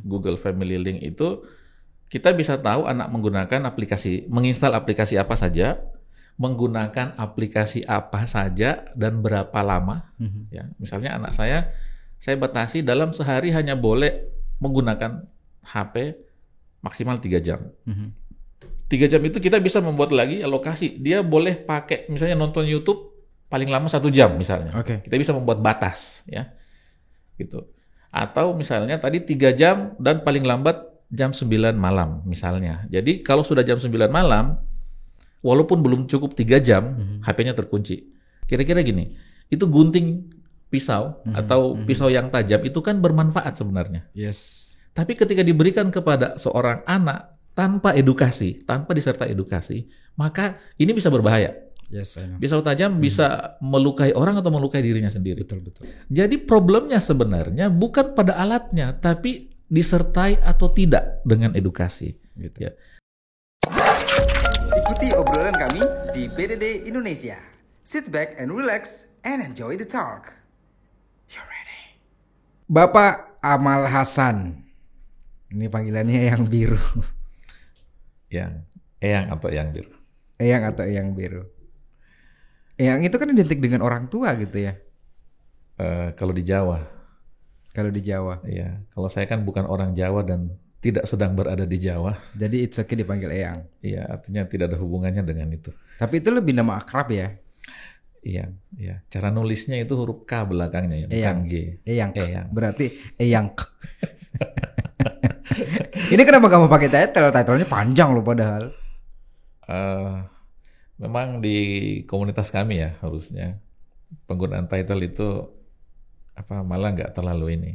Google Family Link itu kita bisa tahu anak menggunakan aplikasi, menginstal aplikasi apa saja, menggunakan aplikasi apa saja dan berapa lama. Ya, misalnya anak saya batasi dalam sehari hanya boleh menggunakan HP maksimal 3 jam. 3 jam itu kita bisa membuat lagi alokasi. Dia boleh pakai misalnya nonton YouTube paling lama 1 jam misalnya. Kita bisa membuat batas ya. Gitu. Atau misalnya tadi 3 jam dan paling lambat jam 9 malam misalnya. Jadi kalau sudah jam 9 malam walaupun belum cukup 3 jam, HP-nya terkunci. Kira-kira gini, itu gunting pisau atau pisau yang tajam itu kan bermanfaat sebenarnya. Yes. Tapi ketika diberikan kepada seorang anak tanpa edukasi, tanpa disertai edukasi, maka ini bisa berbahaya. Yes, I know. Pisau tajam bisa melukai orang atau melukai dirinya sendiri. Betul. Jadi problemnya sebenarnya bukan pada alatnya, tapi disertai atau tidak dengan edukasi. Gitu. Ya. Ikuti obrolan kami di PDD Indonesia. Sit back and relax and enjoy the talk. You're ready. Bapak Amal Hasan. Ini panggilannya Eyang Biru. Eyang atau Eyang Biru. Eyang atau Eyang Biru. Eyang itu kan identik dengan orang tua gitu ya. Kalau di Jawa. Kalau di Jawa. Iya. Kalau saya kan bukan orang Jawa dan tidak sedang berada di Jawa. Jadi it's okay dipanggil Eyang. Iya, artinya tidak ada hubungannya dengan itu. Tapi itu lebih nama akrab ya. Iya. Cara nulisnya itu huruf K belakangnya ya, bukan G. Eyang. Eyang. Berarti Eyang. Ini kenapa kamu pakai title? Titlenya panjang loh padahal. Memang di komunitas kami ya harusnya penggunaan title itu malah nggak terlalu ini.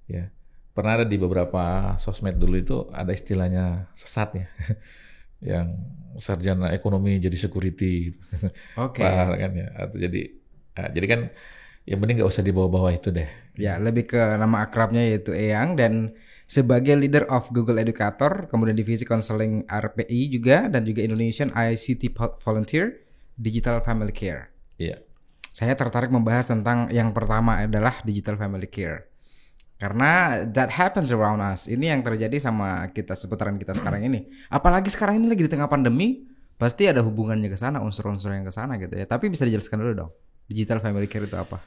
Ya. Pernah ada di beberapa sosmed dulu itu ada istilahnya sesat ya. Yang sarjana ekonomi jadi security. Oke. Kan ya. Atau jadi kan yang penting nggak usah dibawa-bawa itu deh. Ya, lebih ke nama akrabnya yaitu Eyang dan sebagai leader of Google Educator, kemudian divisi konseling RPI juga dan juga Indonesian ICT Volunteer Digital Family Care. Iya. Saya tertarik membahas tentang yang pertama adalah Digital Family Care. Karena that happens around us. Ini yang terjadi sama kita seputaran kita sekarang ini. Apalagi sekarang ini lagi di tengah pandemi, pasti ada hubungannya ke sana, unsur-unsur yang ke sana gitu ya. Tapi bisa dijelaskan dulu dong. Digital Family Care itu apa?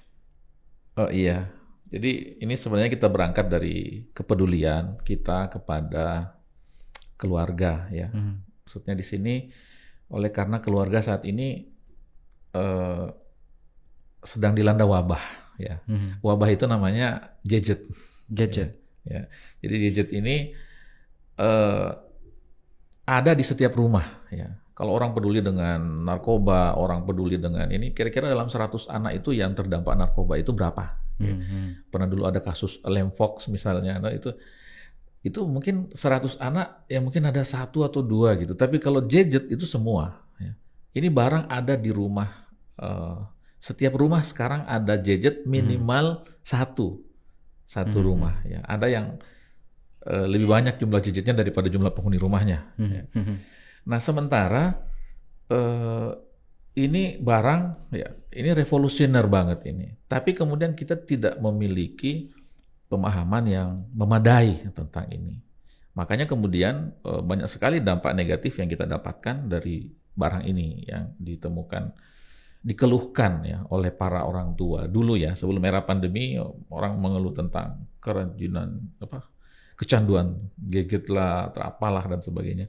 Oh iya. Jadi ini sebenarnya kita berangkat dari kepedulian kita kepada keluarga ya. Maksudnya di sini oleh karena keluarga saat ini sedang dilanda wabah ya. Wabah itu namanya gadget. Ya. Jadi gadget ini ada di setiap rumah ya. Kalau orang peduli dengan narkoba, orang peduli dengan ini, kira-kira dalam 100 anak itu yang terdampak narkoba itu berapa? Ya. Pernah dulu ada kasus Lemfox misalnya, nah itu mungkin 100 anak ya mungkin ada 1 atau 2 gitu. Tapi kalau gadget itu semua. Ya. Ini barang ada di rumah. Setiap rumah sekarang ada gadget minimal satu rumah. Ya. Ada yang lebih banyak jumlah gadgetnya daripada jumlah penghuni rumahnya. Ya. Nah sementara ini barang ya ini revolusioner banget ini. Tapi kemudian kita tidak memiliki pemahaman yang memadai tentang ini. Makanya kemudian banyak sekali dampak negatif yang kita dapatkan dari barang ini yang dikeluhkan ya oleh para orang tua dulu ya sebelum era pandemi orang mengeluh tentang kerajinan kecanduan gadget lah, terapalah dan sebagainya.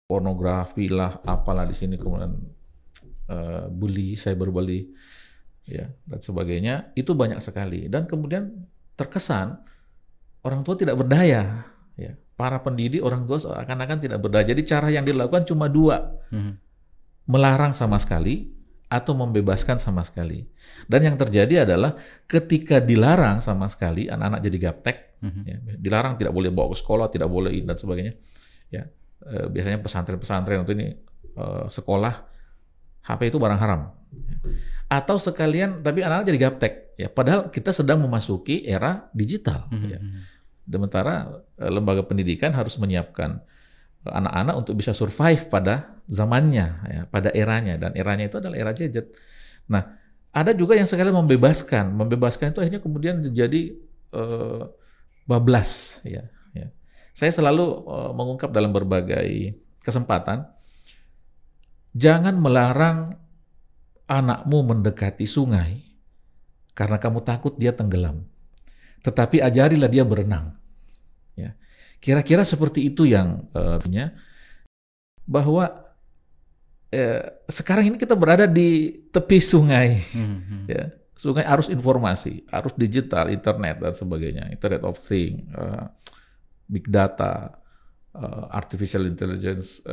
Pornografi lah, apalah di sini kemudian bully, cyberbully ya dan sebagainya itu banyak sekali dan kemudian terkesan orang tua tidak berdaya ya. Para pendidik orang tua seakan-akan tidak berdaya. Jadi cara yang dilakukan cuma 2. Melarang sama sekali atau membebaskan sama sekali. Dan yang terjadi adalah ketika dilarang sama sekali anak-anak jadi gaptek ya. Dilarang tidak boleh bawa ke sekolah, tidak boleh dan sebagainya ya. Biasanya pesantren-pesantren itu ini sekolah HP itu barang haram atau sekalian tapi anak-anak jadi gaptek ya padahal kita sedang memasuki era digital ya. Sementara lembaga pendidikan harus menyiapkan anak-anak untuk bisa survive pada zamannya ya, pada eranya dan eranya itu adalah era gadget. Nah, ada juga yang sekalian membebaskan itu akhirnya kemudian jadi bablas, ya. Saya selalu mengungkap dalam berbagai kesempatan, jangan melarang anakmu mendekati sungai karena kamu takut dia tenggelam. Tetapi ajarilah dia berenang. Ya. Kira-kira seperti itu yang bahwa sekarang ini kita berada di tepi sungai. Ya. Sungai arus informasi, arus digital, internet dan sebagainya, Internet of Things, big data, artificial intelligence,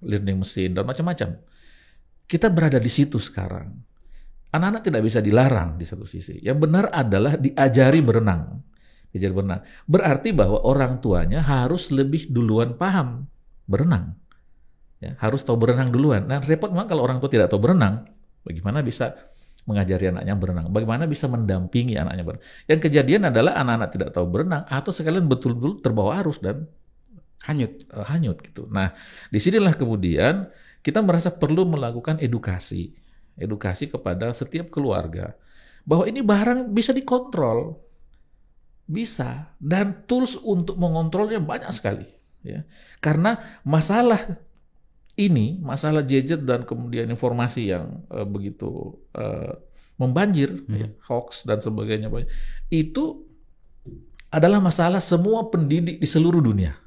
learning machine, dan macam-macam. Kita berada di situ sekarang. Anak-anak tidak bisa dilarang di satu sisi. Yang benar adalah diajari berenang. Diajari berenang. Berarti bahwa orang tuanya harus lebih duluan paham berenang. Ya, harus tahu berenang duluan. Nah, repot memang kalau orang tua tidak tahu berenang, bagaimana bisa mengajari anaknya berenang? Bagaimana bisa mendampingi anaknya berenang? Yang kejadian adalah anak-anak tidak tahu berenang atau sekalian betul-betul terbawa arus dan hanyut gitu. Nah, disinilah kemudian kita merasa perlu melakukan edukasi kepada setiap keluarga bahwa ini barang bisa dikontrol, bisa, dan tools untuk mengontrolnya banyak sekali. Ya, karena masalah gadget dan kemudian informasi yang begitu membanjir, ya, hoax dan sebagainya, itu adalah masalah semua pendidik di seluruh dunia.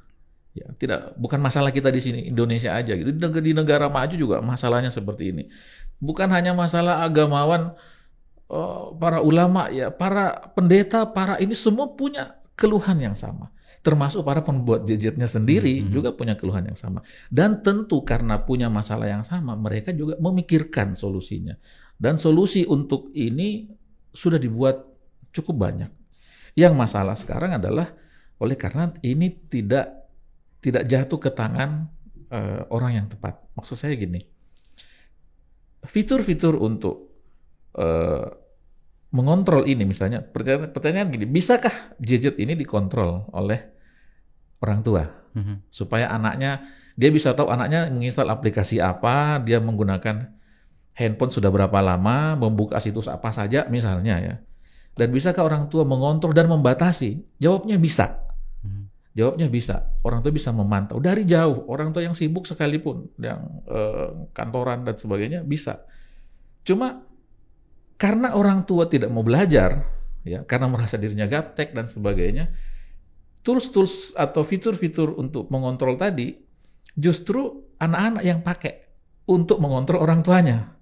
Ya, bukan masalah kita di sini Indonesia aja gitu. Di negara maju juga masalahnya seperti ini. Bukan hanya masalah agamawan, para ulama, ya, para pendeta, ini semua punya keluhan yang sama. Termasuk para pembuat gadgetnya sendiri juga punya keluhan yang sama. Dan tentu karena punya masalah yang sama, mereka juga memikirkan solusinya. Dan solusi untuk ini sudah dibuat cukup banyak. Yang masalah sekarang adalah oleh karena ini tidak jatuh ke tangan orang yang tepat. Maksud saya gini, fitur-fitur untuk mengontrol ini, misalnya pertanyaan gini, bisakah gadget ini dikontrol oleh orang tua supaya dia bisa tahu anaknya menginstal aplikasi apa, dia menggunakan handphone sudah berapa lama, membuka situs apa saja misalnya, ya. Dan bisakah orang tua mengontrol dan membatasi? Jawabnya bisa. Jawabnya bisa. Orang tua bisa memantau dari jauh. Orang tua yang sibuk sekalipun, yang kantoran dan sebagainya bisa. Cuma karena orang tua tidak mau belajar, ya, karena merasa dirinya gaptek dan sebagainya, tools atau fitur-fitur untuk mengontrol tadi justru anak-anak yang pakai untuk mengontrol orang tuanya.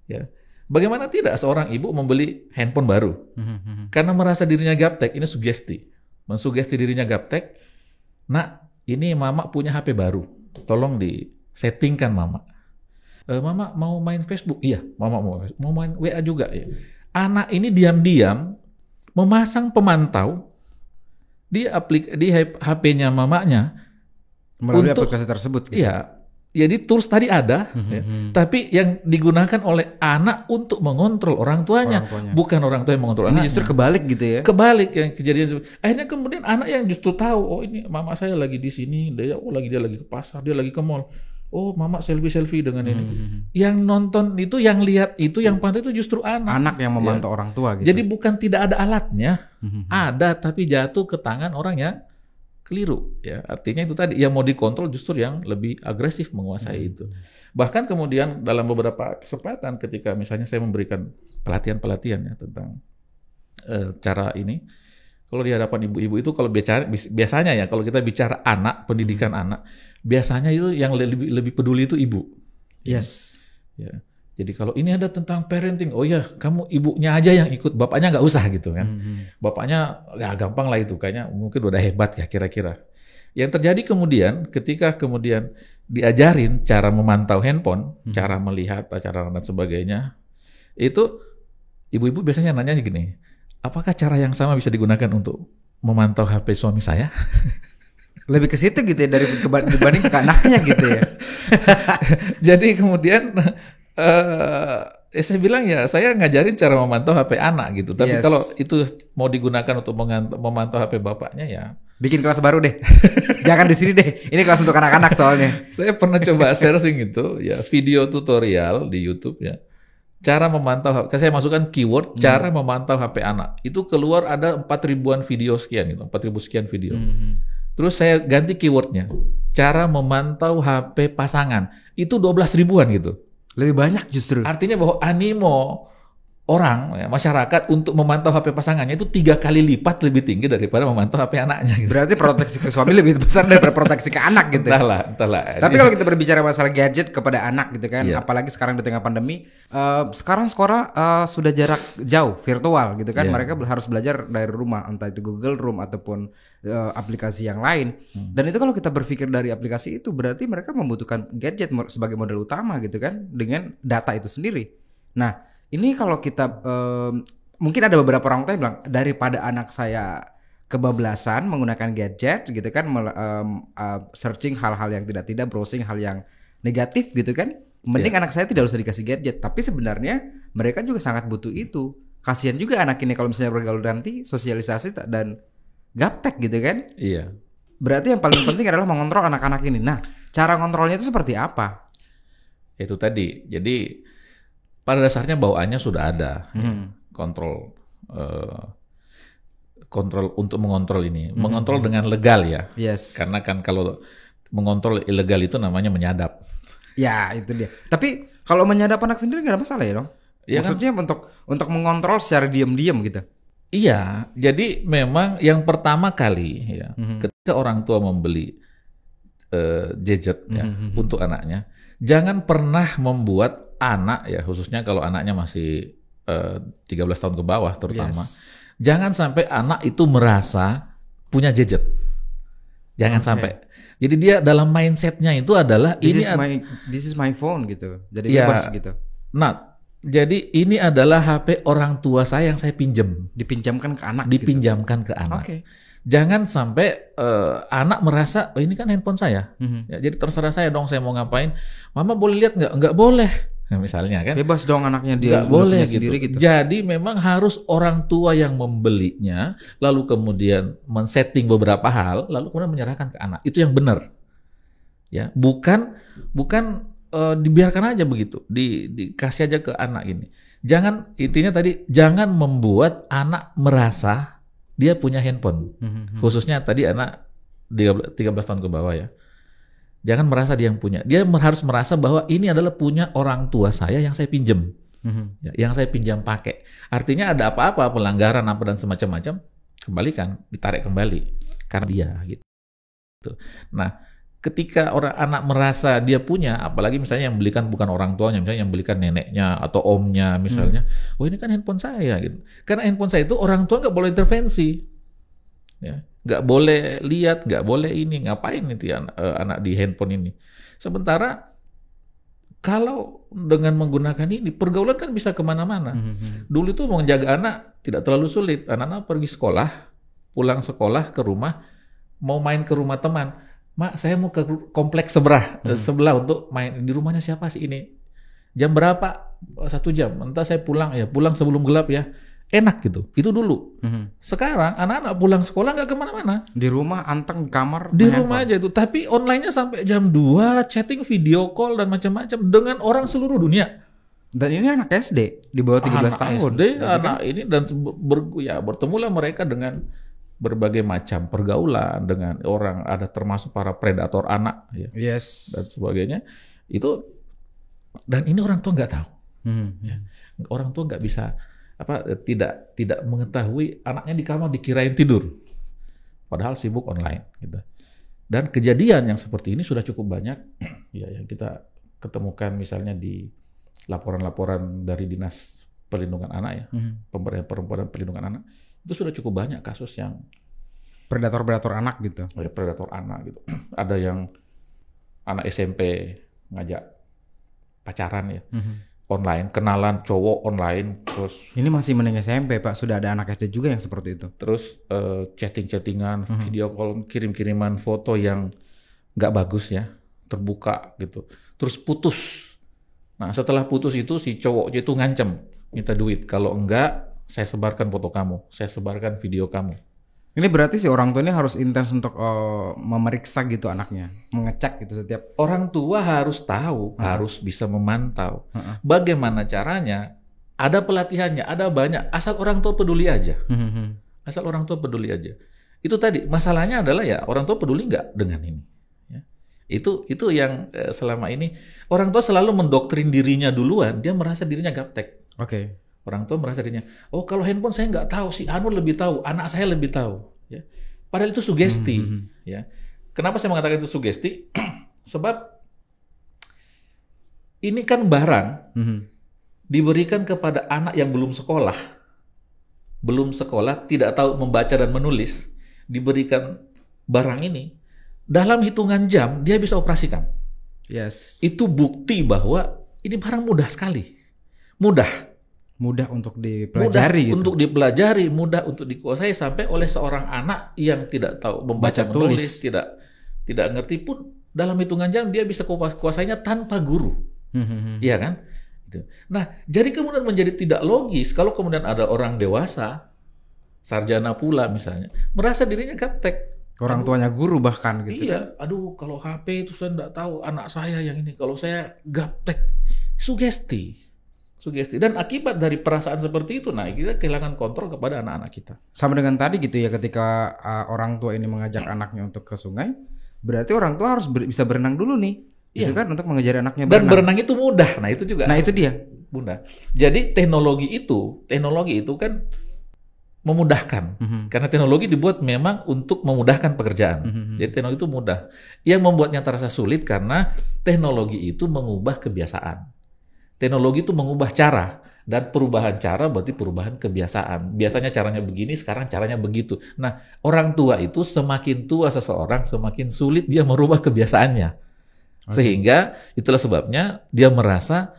Ya. Bagaimana tidak seorang ibu membeli handphone baru karena merasa dirinya gaptek, ini sugesti, mensugesti dirinya gaptek. Nah, ini mama punya HP baru, tolong disettingkan mama. Mama mau main Facebook? Iya, mama mau main WA juga. Ya. Anak ini diam-diam memasang pemantau di HP-nya mamanya melalui aplikasi tersebut. Gitu. Iya, jadi tools tadi ada, ya, tapi yang digunakan oleh anak untuk mengontrol orang tuanya. Bukan orang tua yang mengontrol anaknya. Ini justru kebalik gitu ya? Kebalik yang kejadian. Akhirnya kemudian anak yang justru tahu, oh ini mama saya lagi di sini, dia lagi ke pasar, dia lagi ke mall. Oh, mama selfie dengan ini. Yang nonton itu, yang lihat itu, yang pantau itu justru anak. Anak yang memantau, ya, orang tua gitu. Jadi bukan tidak ada alatnya, ada, tapi jatuh ke tangan orang yang keliru. Ya, artinya itu tadi, yang mau dikontrol justru yang lebih agresif menguasai itu. Bahkan kemudian dalam beberapa kesempatan ketika misalnya saya memberikan pelatihan ya tentang cara ini, kalau di hadapan ibu-ibu itu kalau biasanya ya kalau kita bicara anak, pendidikan anak, biasanya itu yang lebih peduli itu ibu. Yes. Ya. Jadi kalau ini ada tentang parenting, oh ya kamu ibunya aja yang ikut, bapaknya nggak usah gitu kan. Bapaknya ya gampang lah itu, kayaknya mungkin udah hebat ya kira-kira. Yang terjadi kemudian ketika kemudian diajarin cara memantau handphone, cara melihat, cara dan sebagainya, itu ibu-ibu biasanya nanya gini, apakah cara yang sama bisa digunakan untuk memantau HP suami saya? Lebih ke situ gitu ya dibanding ke anaknya gitu ya. Jadi kemudian saya bilang ya saya ngajarin cara memantau HP anak gitu. Tapi kalau itu mau digunakan untuk memantau HP bapaknya ya bikin kelas baru deh. Jangan di sini deh. Ini kelas untuk anak-anak soalnya. Saya pernah coba searching itu ya video tutorial di YouTube ya. Cara memantau, saya masukkan keyword cara memantau HP anak. Itu keluar ada 4.000-an video sekian gitu, 4.000 sekian video. Terus saya ganti keywordnya, cara memantau HP pasangan. Itu 12.000-an gitu. Lebih banyak justru. Artinya bahwa animo orang, ya, masyarakat untuk memantau HP pasangannya itu 3 kali lipat lebih tinggi daripada memantau HP anaknya. Gitu. Berarti proteksi ke suami lebih besar daripada proteksi ke anak gitu. Entahlah. Tapi kalau kita berbicara masalah gadget kepada anak gitu kan, Iya. apalagi sekarang di tengah pandemi, sekarang sekolah sudah jarak jauh virtual gitu kan, Iya. mereka harus belajar dari rumah, entah itu Google Room ataupun aplikasi yang lain. Dan itu kalau kita berpikir dari aplikasi itu berarti mereka membutuhkan gadget sebagai modal utama gitu kan, dengan data itu sendiri. Nah, ini kalau kita mungkin ada beberapa orang tua yang bilang daripada anak saya kebablasan menggunakan gadget gitu kan, searching hal-hal yang tidak browsing hal yang negatif gitu kan, mending anak saya tidak usah dikasih gadget. Tapi sebenarnya mereka juga sangat butuh itu. Kasihan juga anak ini kalau misalnya bergaul nanti sosialisasi dan gaptek gitu kan. Iya. Berarti yang paling penting adalah mengontrol anak-anak ini. Nah, cara kontrolnya itu seperti apa? Itu tadi. Jadi pada dasarnya bawaannya sudah ada kontrol untuk mengontrol ini, mengontrol dengan legal ya. Yes. Karena kan kalau mengontrol ilegal itu namanya menyadap. Ya itu dia. Tapi kalau menyadap anak sendiri nggak ada masalah ya dong? Ya Maksudnya untuk mengontrol secara diam-diam gitu. Iya, jadi memang yang pertama kali ya, ketika orang tua membeli gadget ya untuk anaknya, jangan pernah membuat anak ya, khususnya kalau anaknya masih 13 tahun ke bawah terutama, jangan sampai anak itu merasa punya gadget. Jangan sampai. Jadi dia dalam mindsetnya itu adalah this is my phone gitu. Jadi bebas gitu. Nah, jadi ini adalah HP orang tua saya yang saya pinjam. Dipinjamkan ke anak. Dipinjamkan ke anak. Oke. Jangan sampai anak merasa, oh ini kan handphone saya. Ya, jadi terserah saya dong, saya mau ngapain. Mama boleh lihat nggak? Nggak boleh. Nah, misalnya kan. Bebas dong anaknya dia nggak boleh punya sendiri gitu. Jadi memang harus orang tua yang membelinya, lalu kemudian men-setting beberapa hal, lalu kemudian menyerahkan ke anak. Itu yang benar. Ya, bukan dibiarkan aja begitu, dikasih aja ke anak ini. Jangan, intinya tadi, jangan membuat anak merasa dia punya handphone. Khususnya tadi anak 13 tahun ke bawah ya. Jangan merasa dia yang punya. Dia harus merasa bahwa ini adalah punya orang tua saya yang saya pinjam. Ya, yang saya pinjam pakai. Artinya ada apa-apa, pelanggaran apa dan semacam-macam, kembalikan, ditarik kembali. Karena dia gitu. Nah, ketika anak merasa dia punya, apalagi misalnya yang belikan bukan orang tuanya, misalnya yang belikan neneknya atau omnya misalnya, oh ini kan handphone saya gitu. Karena handphone saya itu orang tua nggak boleh intervensi, ya, nggak boleh lihat, nggak boleh ini, ngapain itu anak di handphone ini. Sementara kalau dengan menggunakan ini, pergaulan kan bisa kemana-mana. Dulu itu mau menjaga anak tidak terlalu sulit. Anak-anak pergi sekolah, pulang sekolah ke rumah, mau main ke rumah teman. Mak, saya mau ke kompleks sebelah untuk main. Di rumahnya siapa sih ini? Jam berapa? 1 jam. Entah saya pulang sebelum gelap ya. Enak gitu. Itu dulu. Sekarang anak-anak pulang sekolah nggak kemana-mana. Di rumah, anteng di kamar. Di rumah aja itu. Tapi online-nya sampai jam 2, chatting, video call dan macam-macam dengan orang seluruh dunia. Dan ini anak SD di bawah 13 tahun. SD, anak ini dan bertemulah mereka dengan berbagai macam pergaulan dengan orang, ada termasuk para predator anak ya, Yes. dan sebagainya itu, dan ini orang tua nggak tahu. Ya. Orang tua nggak bisa tidak mengetahui anaknya di kamar dikirain tidur padahal sibuk online gitu. Dan kejadian yang seperti ini sudah cukup banyak ya, yang kita ketemukan misalnya di laporan-laporan dari Dinas Perlindungan Anak ya, Pemberdayaan Perempuan dan Perlindungan Anak. Itu sudah cukup banyak kasus yang predator anak gitu. Predator anak gitu. Ada yang anak SMP ngajak pacaran ya, online, kenalan cowok online, terus ini masih mending SMP Pak, sudah ada anak SD juga yang seperti itu. Terus chatting-chattingan, video call, kirim-kiriman foto yang nggak bagus ya, terbuka gitu. Terus putus. Nah setelah putus itu si cowoknya itu ngancem minta duit, kalau enggak saya sebarkan foto kamu, saya sebarkan video kamu. Ini berarti si orang tua ini harus intens untuk memeriksa gitu anaknya, mengecek gitu setiap. Orang tua harus tahu, harus bisa memantau. Bagaimana caranya? Ada pelatihannya, ada banyak. Asal orang tua peduli aja. Asal orang tua peduli aja. Itu tadi masalahnya adalah ya orang tua peduli nggak dengan ini. Ya. Itu yang selama ini orang tua selalu mendoktrin dirinya duluan. Dia merasa dirinya gaptek. Oke. Orang tua merasa dirinya, oh kalau handphone saya nggak tahu, si Anu lebih tahu, anak saya lebih tahu. Ya. Padahal itu sugesti. Ya. Kenapa saya mengatakan itu sugesti? Sebab ini kan barang diberikan kepada anak yang belum sekolah, tidak tahu membaca dan menulis, diberikan barang ini, dalam hitungan jam dia bisa operasikan. Yes. Itu bukti bahwa ini barang mudah sekali. Mudah untuk dipelajari, untuk dipelajari, mudah untuk dikuasai sampai oleh seorang anak yang tidak tahu membaca menulis, tidak ngerti pun dalam hitungan jam dia bisa kuasainya tanpa guru. Iya kan? Nah, jadi kemudian menjadi tidak logis kalau kemudian ada orang dewasa, sarjana pula misalnya, merasa dirinya gaptek. Orang tuanya guru bahkan gitu. Iya, aduh kalau HP itu saya enggak tahu, anak saya yang ini, kalau saya gaptek. Sugesti. Dan akibat dari perasaan seperti itu, nah kita kehilangan kontrol kepada anak-anak kita. Sama dengan tadi gitu ya, ketika orang tua ini mengajak anaknya untuk ke sungai, berarti orang tua harus bisa berenang dulu nih, gitu kan, untuk mengajari anaknya berenang. Dan berenang itu mudah, nah itu juga. Nah itu dia. Mudah. Jadi teknologi itu kan memudahkan, karena teknologi dibuat memang untuk memudahkan pekerjaan. Jadi teknologi itu mudah. Yang membuatnya terasa sulit karena teknologi itu mengubah kebiasaan. Teknologi itu mengubah cara, dan perubahan cara berarti perubahan kebiasaan. Biasanya caranya begini, sekarang caranya begitu. Nah, orang tua itu semakin tua seseorang, semakin sulit dia merubah kebiasaannya. Sehingga itulah sebabnya dia merasa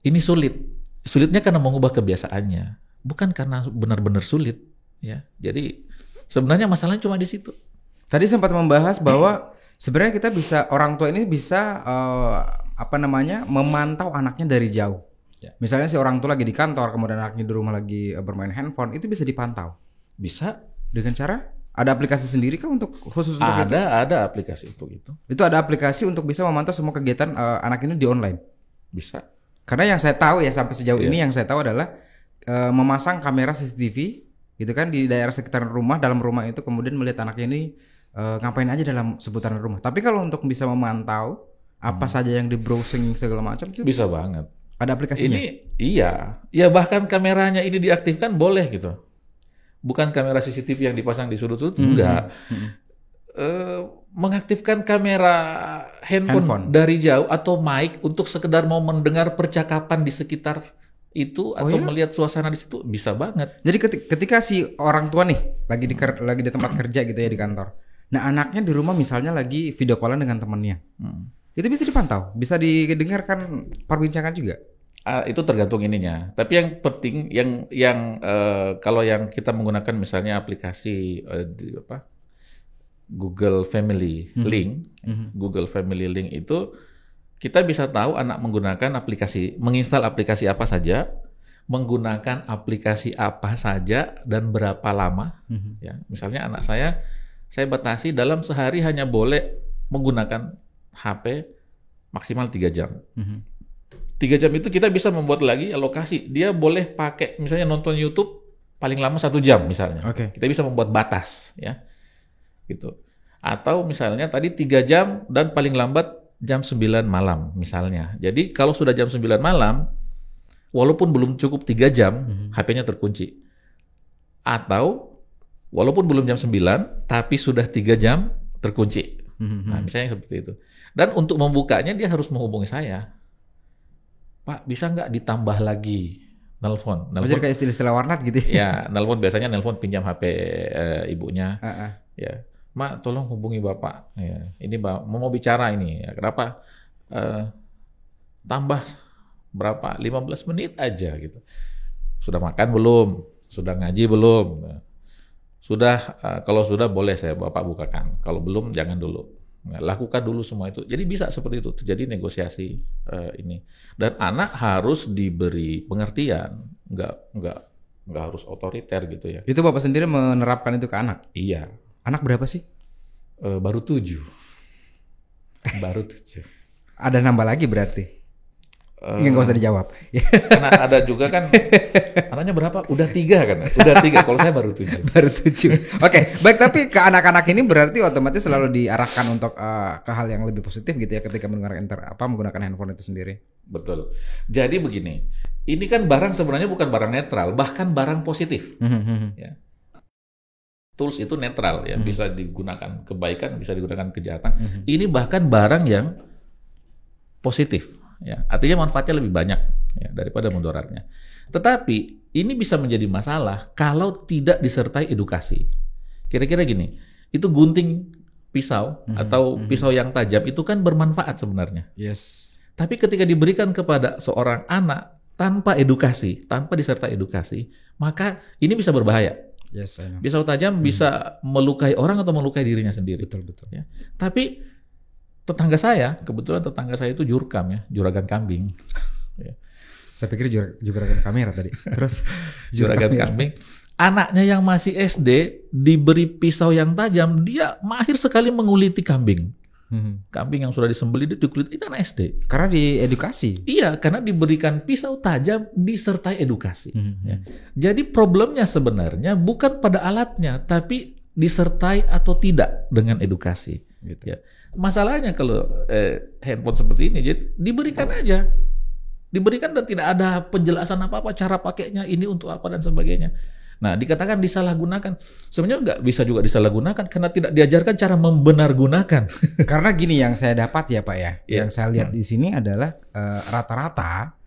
ini sulit. Sulitnya karena mengubah kebiasaannya, bukan karena benar-benar sulit. Ya, jadi sebenarnya masalahnya cuma di situ. Tadi sempat membahas bahwa sebenarnya kita bisa, orang tua ini bisa memantau anaknya dari jauh. Ya. Misalnya si orang tua lagi di kantor, kemudian anaknya di rumah lagi bermain handphone, itu bisa dipantau. Bisa. Dengan cara? Ada aplikasi sendiri kah untuk khusus untuk itu? Ada aplikasi untuk itu. Itu ada aplikasi untuk bisa memantau semua kegiatan anak ini di online? Bisa. Karena yang saya tahu ya sampai sejauh ini yang saya tahu adalah memasang kamera CCTV gitu kan di daerah sekitar rumah, dalam rumah itu, kemudian melihat anaknya ini ngapain aja dalam seputaran rumah. Tapi kalau untuk bisa memantau apa saja yang di browsing segala macam itu bisa banget. Ada aplikasinya? Iya bahkan kameranya ini diaktifkan boleh gitu. Bukan kamera CCTV yang dipasang di sudut-sudut, enggak. Mengaktifkan kamera handphone dari jauh atau mic untuk sekedar mau mendengar percakapan di sekitar itu atau melihat suasana di situ bisa banget. Jadi ketika si orang tua nih lagi di tempat kerja gitu ya di kantor. Nah, anaknya di rumah misalnya lagi video callan dengan temannya. Itu bisa dipantau, bisa didengarkan perbincangan juga. Itu tergantung ininya. Tapi yang penting, kalau yang kita menggunakan misalnya aplikasi Google Family Link, Google Family Link itu kita bisa tahu anak menggunakan menginstal aplikasi apa saja, menggunakan aplikasi apa saja dan berapa lama. Ya, misalnya anak saya batasi dalam sehari hanya boleh menggunakan HP maksimal 3 jam. 3 jam itu kita bisa membuat lagi alokasi. Dia boleh pakai misalnya nonton YouTube paling lama 1 jam misalnya. Kita bisa membuat batas ya. Gitu. Atau misalnya tadi 3 jam dan paling lambat jam 9 malam misalnya. Jadi kalau sudah jam 9 malam walaupun belum cukup 3 jam HP-nya terkunci. Atau walaupun belum jam 9 tapi sudah 3 jam terkunci. Nah, misalnya seperti itu. Dan untuk membukanya dia harus menghubungi saya. Pak, bisa nggak ditambah lagi nelpon? Jadi kayak istilah warnet gitu. Ya, nelpon biasanya pinjam HP ibunya. Ya, Mak, tolong hubungi Bapak. Ya, ini mau bicara ini. Ya, kenapa? Tambah berapa? 15 menit aja gitu. Sudah makan belum? Sudah ngaji belum? Sudah, kalau sudah boleh Bapak bukakan. Kalau belum jangan dulu. Nah, lakukan dulu semua itu. Jadi bisa seperti itu terjadi negosiasi ini. Dan anak harus diberi pengertian, nggak nggak harus otoriter gitu ya. Itu Bapak sendiri menerapkan itu ke anak? Iya. Anak berapa sih? Baru 7. Baru 7. Ada nambah lagi berarti? Nggak usah dijawab. Karena ada juga kan, anaknya berapa? Udah 3 kan? Udah 3, kalau saya baru 7. Baru 7. Oke, baik, tapi ke anak-anak ini berarti otomatis selalu diarahkan untuk ke hal yang lebih positif gitu ya ketika menggunakan handphone itu sendiri. Betul. Jadi begini, ini kan barang sebenarnya bukan barang netral, bahkan barang positif. Ya. Tools itu netral ya, bisa digunakan kebaikan, bisa digunakan kejahatan. Ini bahkan barang yang positif. Ya, artinya manfaatnya lebih banyak ya, daripada mudaratnya. Tetapi ini bisa menjadi masalah kalau tidak disertai edukasi. Kira-kira gini, itu gunting pisau atau pisau yang tajam itu kan bermanfaat sebenarnya. Yes. Tapi ketika diberikan kepada seorang anak tanpa edukasi, tanpa disertai edukasi, maka ini bisa berbahaya. Yes, I know. Pisau tajam bisa melukai orang atau melukai dirinya sendiri. Betul. Ya. Tapi kebetulan tetangga saya itu jurkam ya, juragan kambing. Ya. Saya pikir juragan kamera tadi. Terus juragan kambing. Anaknya yang masih SD diberi pisau yang tajam, dia mahir sekali menguliti kambing. Kambing yang sudah disembelih dia dikulit, itu anak SD. Karena diedukasi. Iya, karena diberikan pisau tajam disertai edukasi. Ya. Jadi problemnya sebenarnya bukan pada alatnya, tapi disertai atau tidak dengan edukasi. Gitu. Ya. Masalahnya kalau handphone seperti ini, jadi diberikan aja, diberikan dan tidak ada penjelasan apa-apa cara pakainya, ini untuk apa dan sebagainya. Nah, dikatakan disalahgunakan. Sebenarnya nggak bisa juga disalahgunakan karena tidak diajarkan cara membenargunakan. Karena gini yang saya dapat ya Pak ya, Yeah. yang saya lihat di sini adalah rata-rata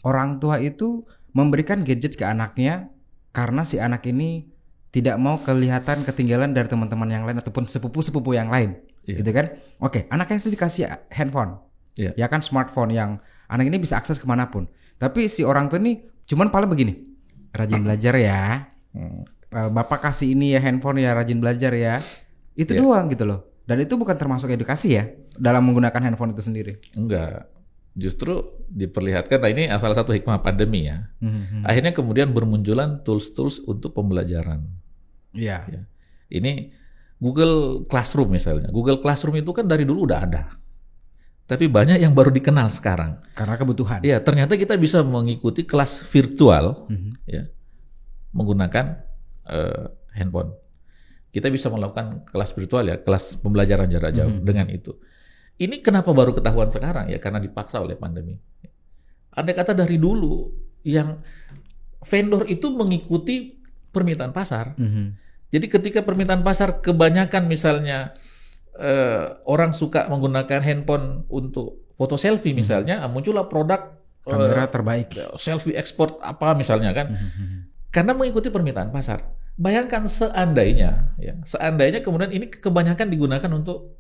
orang tua itu memberikan gadget ke anaknya karena si anak ini tidak mau kelihatan ketinggalan dari teman-teman yang lain ataupun sepupu-sepupu yang lain. Yeah. Gitu kan? Oke, anaknya sudah dikasih handphone, ya kan, smartphone yang anak ini bisa akses kemanapun. Tapi si orang tua ini cuman paling begini, rajin belajar ya, bapak kasih ini ya handphone ya, rajin belajar ya, itu doang gitu loh. Dan itu bukan termasuk edukasi ya dalam menggunakan handphone itu sendiri. Enggak, justru diperlihatkan. Nah, ini salah satu hikmah pandemi ya. Akhirnya kemudian bermunculan tools-tools untuk pembelajaran. Iya. Ya. Ini Google Classroom misalnya. Google Classroom itu kan dari dulu udah ada. Tapi banyak yang baru dikenal sekarang. Karena kebutuhan. Iya, ternyata kita bisa mengikuti kelas virtual ya, menggunakan handphone. Kita bisa melakukan kelas virtual ya, kelas pembelajaran jarak jauh dengan itu. Ini kenapa baru ketahuan sekarang ya? Karena dipaksa oleh pandemi. Andai kata dari dulu yang vendor itu mengikuti permintaan pasar. Jadi ketika permintaan pasar kebanyakan misalnya orang suka menggunakan handphone untuk foto selfie misalnya, muncullah produk kamera terbaik, selfie ekspor apa misalnya kan, karena mengikuti permintaan pasar. Bayangkan seandainya kemudian ini kebanyakan digunakan untuk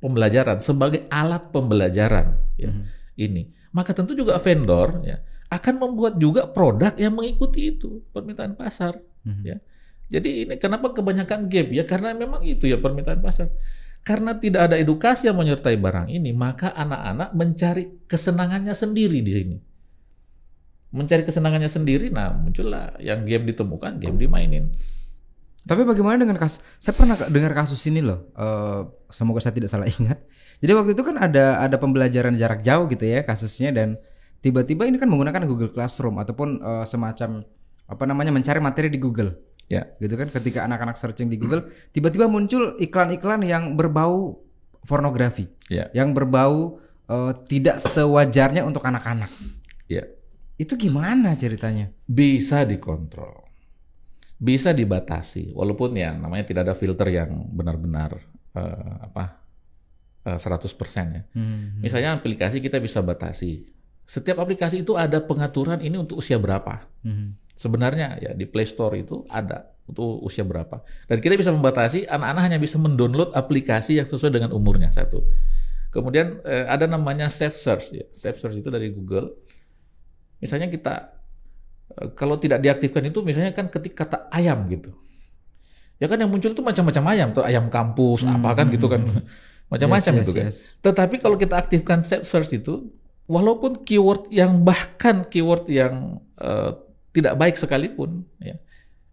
pembelajaran sebagai alat pembelajaran ya, ini, maka tentu juga vendor ya akan membuat juga produk yang mengikuti itu permintaan pasar ya. Jadi ini kenapa kebanyakan gap ya, karena memang itu ya permintaan pasar. Karena tidak ada edukasi yang menyertai barang ini, maka anak-anak mencari kesenangannya sendiri di sini. Mencari kesenangannya sendiri, nah muncullah yang game ditemukan, game dimainin. Tapi bagaimana dengan kasus? Saya pernah dengar kasus ini loh. Semoga saya tidak salah ingat. Jadi waktu itu kan ada pembelajaran jarak jauh gitu ya kasusnya, dan tiba-tiba ini kan menggunakan Google Classroom ataupun semacam mencari materi di Google. Ya, gitu kan, ketika anak-anak searching di Google, tiba-tiba muncul iklan-iklan yang berbau pornografi, yang berbau tidak sewajarnya untuk anak-anak. Ya. Itu gimana ceritanya? Bisa dikontrol, bisa dibatasi, walaupun ya namanya tidak ada filter yang benar-benar 100% ya. Misalnya aplikasi kita bisa batasi. Setiap aplikasi itu ada pengaturan ini untuk usia berapa. Sebenarnya ya di Play Store itu ada untuk usia berapa. Dan kita bisa membatasi anak-anak hanya bisa mendownload aplikasi yang sesuai dengan umurnya, satu. Kemudian ada namanya Safe Search ya. Safe Search itu dari Google. Misalnya kita kalau tidak diaktifkan itu misalnya kan ketik kata ayam gitu. Ya kan yang muncul itu macam-macam ayam, tuh ayam kampus apa kan gitu kan. Macam-macam itu kan. Tetapi kalau kita aktifkan Safe Search itu, walaupun keyword yang tidak baik sekalipun, ya,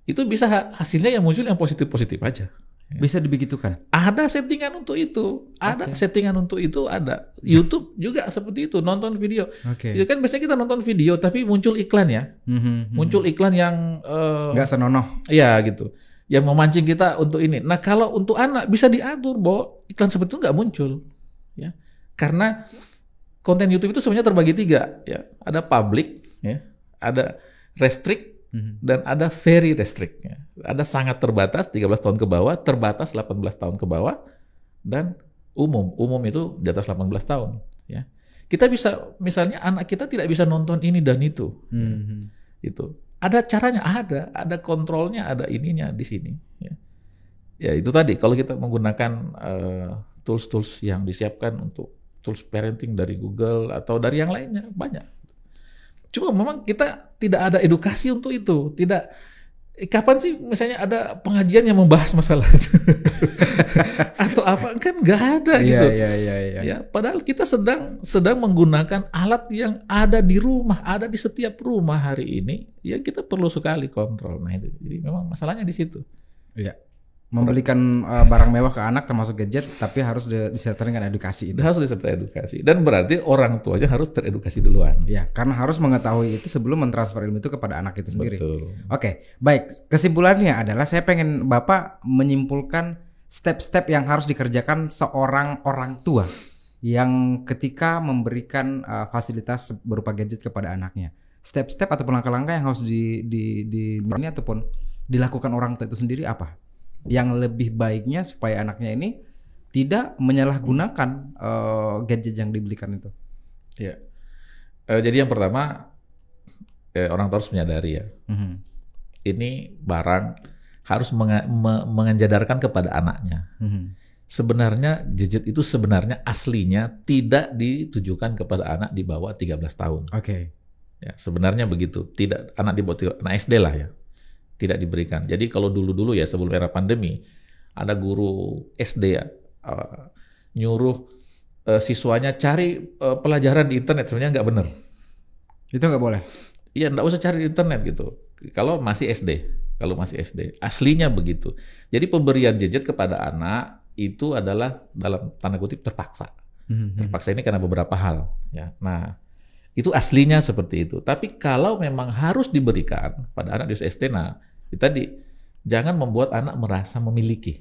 itu bisa hasilnya yang muncul yang positif-positif aja. Bisa dibegitukan. Ada settingan untuk itu, settingan untuk itu ada. YouTube juga seperti itu, nonton video. Ya kan biasanya kita nonton video tapi muncul iklan ya, muncul iklan yang nggak senonoh. Ya gitu, yang memancing kita untuk ini. Nah kalau untuk anak bisa diatur bahwa iklan seperti itu nggak muncul, ya, karena konten YouTube itu sebenarnya terbagi 3, ya. Ada public, ya, ada restrict, dan ada very restrict. Ya. Ada sangat terbatas 13 tahun ke bawah, terbatas 18 tahun ke bawah, dan umum. Umum itu di atas 18 tahun. Ya. Kita bisa, misalnya anak kita tidak bisa nonton ini dan itu. Itu. Ada caranya, ada kontrolnya, ada ininya di sini. Ya. Ya itu tadi, kalau kita menggunakan tools-tools yang disiapkan untuk tools parenting dari Google atau dari yang lainnya, banyak. Cuma memang kita tidak ada edukasi untuk itu. Tidak. Kapan sih misalnya ada pengajian yang membahas masalah itu? Atau apa? Kan nggak ada gitu. Ya, padahal kita sedang menggunakan alat yang ada di rumah, ada di setiap rumah hari ini. Ya kita perlu sekali kontrol. Nah itu. Jadi memang masalahnya di situ. Iya. Membelikan barang mewah ke anak termasuk gadget, tapi harus disertai dengan edukasi itu. Harus disertai edukasi. Dan berarti orang tuanya harus teredukasi duluan. Ya, karena harus mengetahui itu sebelum mentransfer ilmu itu kepada anak itu sendiri. Betul. Oke, baik. Kesimpulannya adalah saya pengen Bapak menyimpulkan step-step yang harus dikerjakan seorang orang tua yang ketika memberikan fasilitas berupa gadget kepada anaknya. Step-step ataupun langkah-langkah yang harus dimiliki ataupun dilakukan orang tua itu sendiri apa? Yang lebih baiknya supaya anaknya ini tidak menyalahgunakan gadget yang dibelikan itu. Ya. Jadi yang pertama orang tua harus menyadari ya, ini barang harus mengajarkan kepada anaknya. Sebenarnya gadget itu sebenarnya aslinya tidak ditujukan kepada anak di bawah 13 tahun. Ya, sebenarnya begitu. Tidak anak di bawah anak SD lah ya. Tidak diberikan. Jadi kalau dulu-dulu ya sebelum era pandemi ada guru SD ya nyuruh siswanya cari pelajaran di internet, sebenarnya nggak benar. Itu nggak boleh? Iya, nggak usah cari di internet gitu. Kalau masih SD, aslinya begitu. Jadi pemberian gadget kepada anak itu adalah dalam tanda kutip terpaksa. Terpaksa ini karena beberapa hal. Ya, nah itu aslinya seperti itu. Tapi kalau memang harus diberikan pada anak di usia SD, nah itu tadi jangan membuat anak merasa memiliki.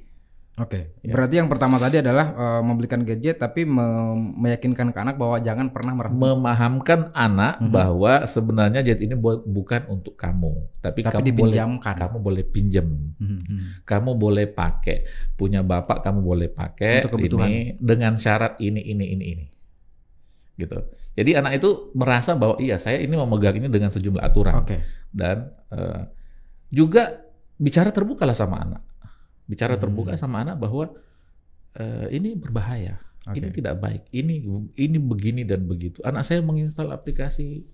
Ya. Berarti yang pertama tadi adalah membelikan gadget, tapi meyakinkan ke anak bahwa jangan pernah memahamkan anak bahwa sebenarnya gadget ini bukan untuk kamu, tapi kamu dipinjamkan. Kamu boleh pinjam, kamu boleh pakai, punya bapak kamu boleh pakai ini dengan syarat ini, gitu. Jadi anak itu merasa bahwa iya saya ini memegang ini dengan sejumlah aturan dan juga bicara terbukalah sama anak. Bicara terbuka sama anak bahwa ini berbahaya, ini tidak baik, ini begini dan begitu. Anak saya menginstal aplikasi,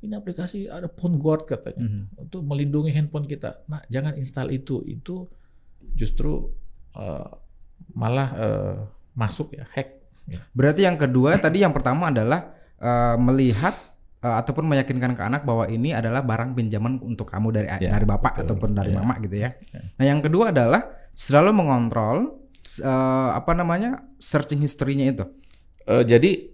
ini aplikasi ada phone guard katanya untuk melindungi handphone kita. Nah, jangan install itu justru malah masuk ya hack. Ya. Berarti yang kedua tadi, yang pertama adalah melihat ataupun meyakinkan ke anak bahwa ini adalah barang pinjaman untuk kamu dari bapak ataupun dari mama gitu ya. Nah, yang kedua adalah selalu mengontrol searching history-nya itu. Jadi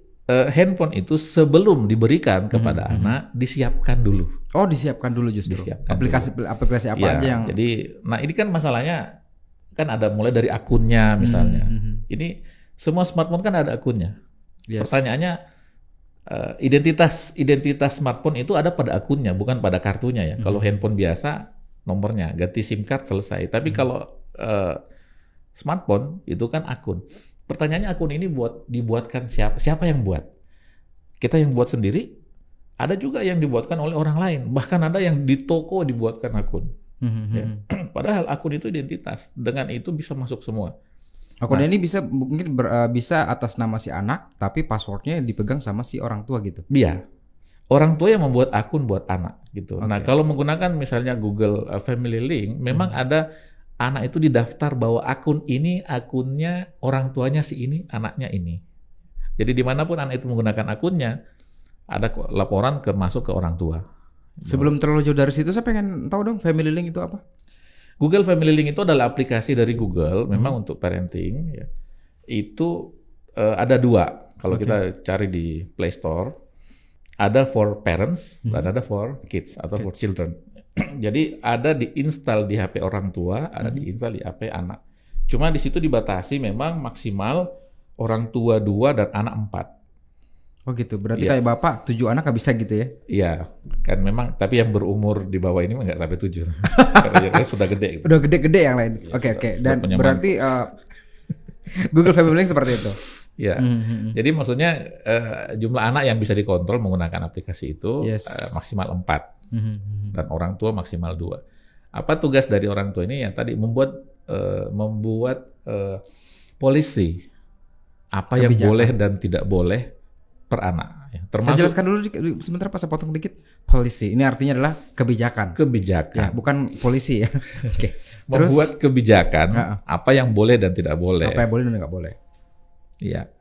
handphone itu sebelum diberikan kepada anak disiapkan dulu. Oh, disiapkan dulu justru. Aplikasi apa aja yang. Jadi, nah ini kan masalahnya kan ada mulai dari akunnya misalnya. Ini semua smartphone kan ada akunnya. Pertanyaannya identitas smartphone itu ada pada akunnya, bukan pada kartunya ya. Kalau handphone biasa nomornya, ganti SIM card selesai. Tapi kalau smartphone itu kan akun. Pertanyaannya akun ini dibuatkan siapa yang buat? Kita yang buat sendiri, ada juga yang dibuatkan oleh orang lain. Bahkan ada yang di toko dibuatkan akun. Ya. Padahal akun itu identitas. Dengan itu bisa masuk semua. Akunnya ini bisa atas nama si anak, tapi passwordnya dipegang sama si orang tua gitu. Iya. Orang tua yang membuat akun buat anak gitu. Nah, kalau menggunakan misalnya Google Family Link, memang ada anak itu didaftar bahwa akun ini akunnya orang tuanya si ini, anaknya ini. Jadi dimanapun anak itu menggunakan akunnya, ada laporan masuk ke orang tua. Sebelum terlalu jauh dari situ, saya pengen tahu dong Family Link itu apa? Google Family Link itu adalah aplikasi dari Google, memang untuk parenting. Ya. Itu ada 2. Kalau kita cari di Play Store, ada for parents dan ada for kids atau for children. Jadi ada diinstal di HP orang tua, ada diinstal di HP anak. Cuma di situ dibatasi memang maksimal orang tua 2 dan anak 4. Oh gitu, berarti kayak bapak 7 anak nggak bisa gitu ya? Iya, kan memang. Tapi yang berumur di bawah ini nggak sampai 7. Karena sudah gede. Gitu. Udah gede-gede yang lain. Oke. Dan berarti Google Family Link seperti itu. Ya, jadi maksudnya jumlah anak yang bisa dikontrol menggunakan aplikasi itu maksimal 4 dan orang tua maksimal 2. Apa tugas dari orang tua ini? Yang tadi membuat polisi apa yang boleh dan tidak boleh per anak. Ya. Termasuk, saya jelaskan dulu sebentar Pak, saya potong dikit. Policy ini artinya adalah kebijakan. Ya, bukan polisi ya. Oke. Membuat kebijakan apa yang boleh dan tidak boleh. Apa yang boleh dan nggak boleh. Iya.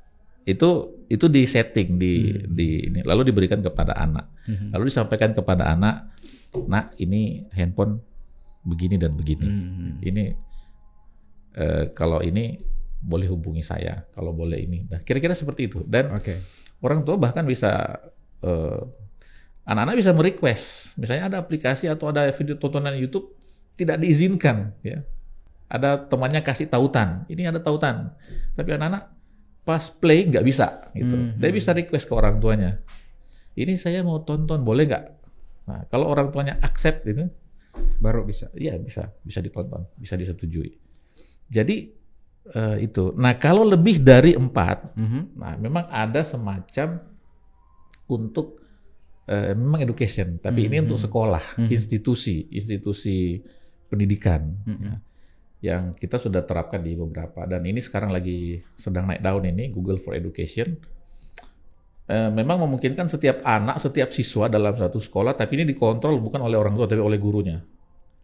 Itu di setting di ini, lalu diberikan kepada anak. Lalu disampaikan kepada anak, "Nak, ini handphone begini dan begini. Ini kalau ini boleh hubungi saya, kalau boleh ini." Nah, kira-kira seperti itu. Dan orang tua bahkan bisa anak-anak bisa merequest, misalnya ada aplikasi atau ada video tontonan YouTube tidak diizinkan, ya. Ada temannya kasih tautan, ini ada tautan, tapi anak-anak pas play nggak bisa, gitu. Dia bisa request ke orang tuanya, ini saya mau tonton, boleh nggak? Nah, kalau orang tuanya accept itu, baru bisa. Iya, bisa ditonton, bisa disetujui. Jadi itu. Nah, kalau lebih dari 4, nah memang ada semacam untuk memang education, tapi ini untuk sekolah, institusi pendidikan, ya, yang kita sudah terapkan di beberapa. Dan ini sekarang lagi sedang naik daun ini, Google for Education. Memang memungkinkan setiap anak, setiap siswa dalam satu sekolah, tapi ini dikontrol bukan oleh orang tua, tapi oleh gurunya.